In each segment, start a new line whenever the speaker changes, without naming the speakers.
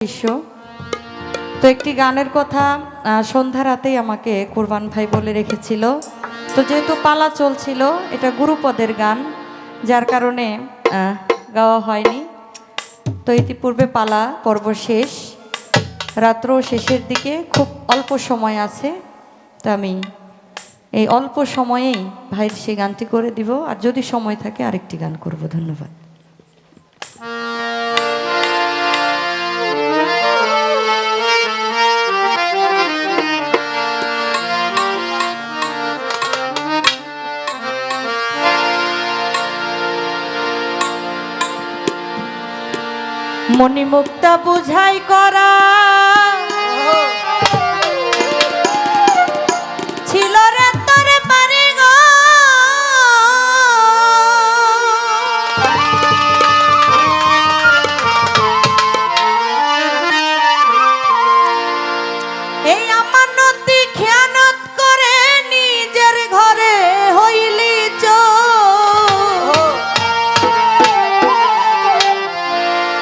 দৃশ্য। তো একটি গানের কথা সন্ধ্যা রাতেই আমাকে কুরবান ভাই বলে রেখেছিল। তো যেহেতু পালা চলছিল, এটা গুরুপদের গান, যার কারণে গাওয়া হয়নি। তো ইতিপূর্বে পালা পর্ব শেষ, রাত্র শেষের দিকে খুব অল্প সময় আছে। তো আমি এই অল্প সময়েই ভাইয়ের সেই গানটি করে দিব, আর যদি সময় থাকে আরেকটি গান করব। ধন্যবাদ। মণিমুক্তা বুঝাই করা ছিল রে তোর বাড়ি গো, এই আমানতি খেয়ানত করে নিজের ঘরে হইলি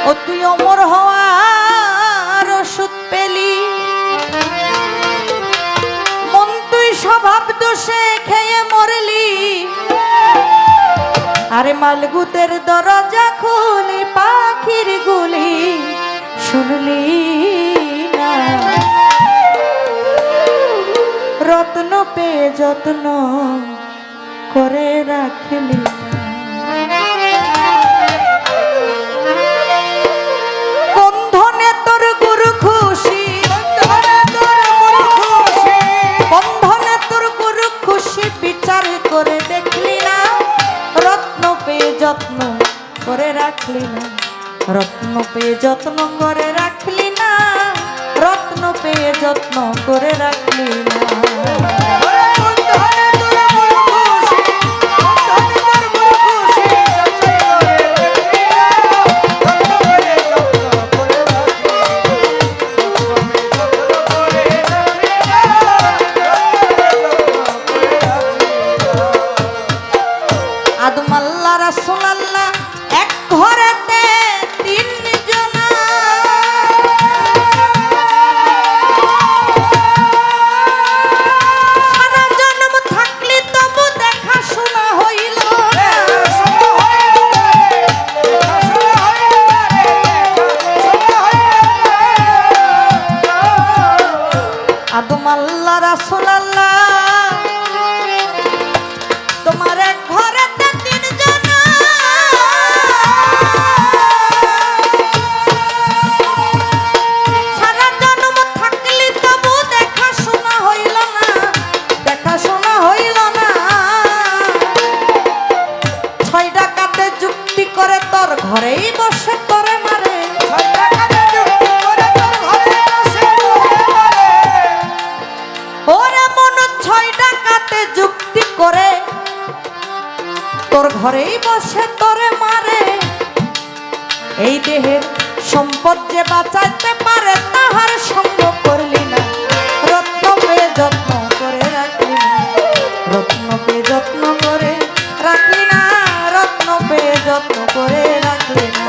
ও তুই অমর হওয়ার ওষুধ পেলি, মন তুই স্বভাব দোষে খেয়ে মরলি। আরে মালগুতের দরজা খুলি পাখির গুলি শুনলি না, রত্ন পেয়ে যত্ন করে রাখলি। করে দেখলি না, রত্ন পেয়ে যত্ন করে রাখলি না, রত্ন পেয়ে যত্ন করে রাখলি না, রত্ন পেয়ে যত্ন করে রাখলি না। ঘরেই বসে করে মারে, ওরে মন ছয় ডাকাতে যুক্তি করে তোর ঘরেই বসে তোরে মারে। এই দেহের সম্পদ যে বাঁচাইতে পারে তাহার সঙ্গ করলি না, রত্ন পেয়ে যত্ন করে রাখলি না, রত্ন পেয়ে যত্ন করে রাখলি না, রত্ন পেয়ে যত্ন করে রাখলি না।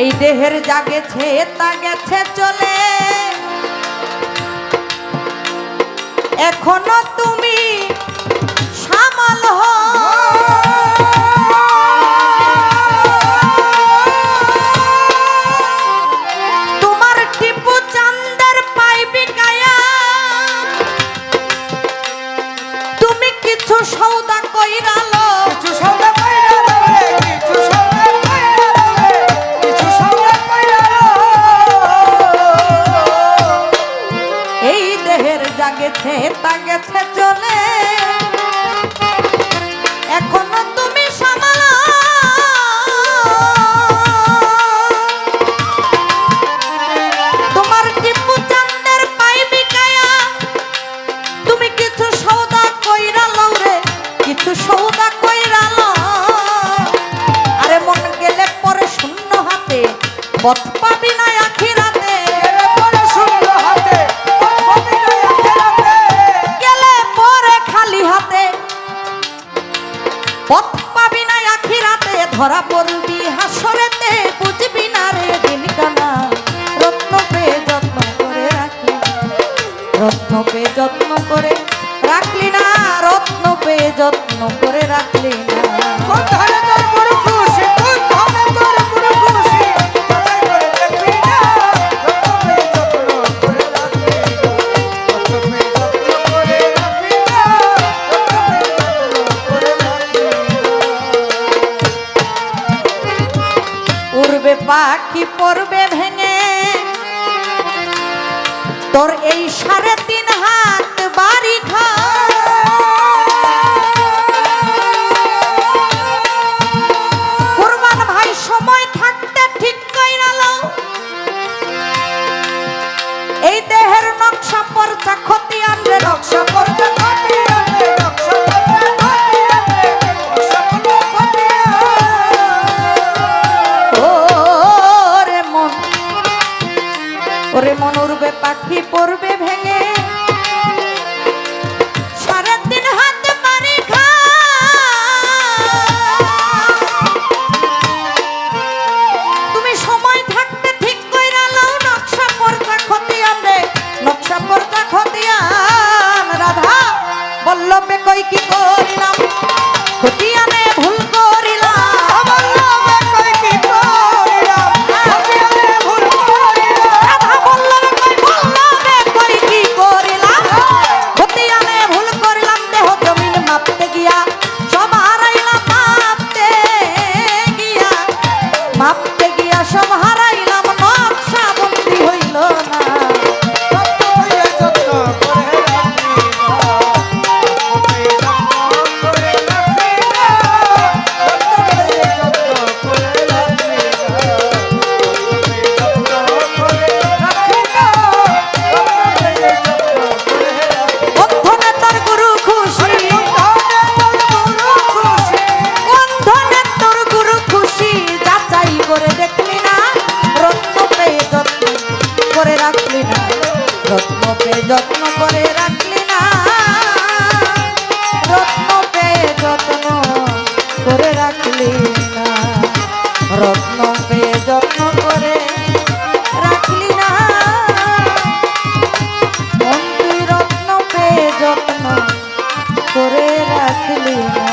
এই দেহের যা গেছে তা গেছে চলে, এখনো তুমি সামাল তোমার টিপু চান্দের পাইবি কায়া, তুমি কিছু সৌদা কইরালো, কিছু সৌদা গেছে তা গেছে চলে, পথ পাবি না আখিরাতে গেলে পরে খালি হাতে, পথ পাবি না আখিরাতে ধরা পড়বি হাসরেতে, বুঝবি না রে দিন কানা রত্ন পেয়ে যত্ন করে রাখলি, রত্ন পেয়ে যত্ন করে রাখলি না, রত্ন পেয়ে যত্ন করে রাখলি না। উড়বে পাখি পড়বে ভেঙে তোর এই 3.5 হাত বাড়ি খা, কুরবান ভাই সময় থাকতে ঠিক কইরা লও, এই দেহের নকশা পর্চা ক্ষতি আনবে, নকশা পর্চা ক্ষতি আনবে, নকশা পর্চা ক্ষতি আনবে, নকশা পর্চা ক্ষতি ওরে মন উড়বে পাখি পড়বে ভেঙে 3.5 হাত বাড়ি খা, তুমি সময় থাকতে ঠিক কইরা লও, নকশা পর্চা ক্ষতি আনবে, নকশা পর্চা ক্ষতি আন। রাধা বল্লভে কই কি করিলাম ক্ষতি আনে ভুল করিলাম, বল্লভে কই কি করিলাম ক্ষতি আনে ভুল করিলাম, রাধা বল্লভে কই কি করিলাম ক্ষতি আনে ভুল করিলাম, দেহ জমিন মাপতে গিয়া সব হারাইলাম, মাপতে গিয়া সব হারাইলাম, নকশা বন্দি হইল না। রত্ন পেয়ে যত্ন করে রাখলি না, রত্ন পেয়ে যত্ন করে রাখলি না, রত্ন পেয়ে যত্ন করে রাখলি না, মন তুই রত্ন পেয়ে যত্ন করে রাখলি না।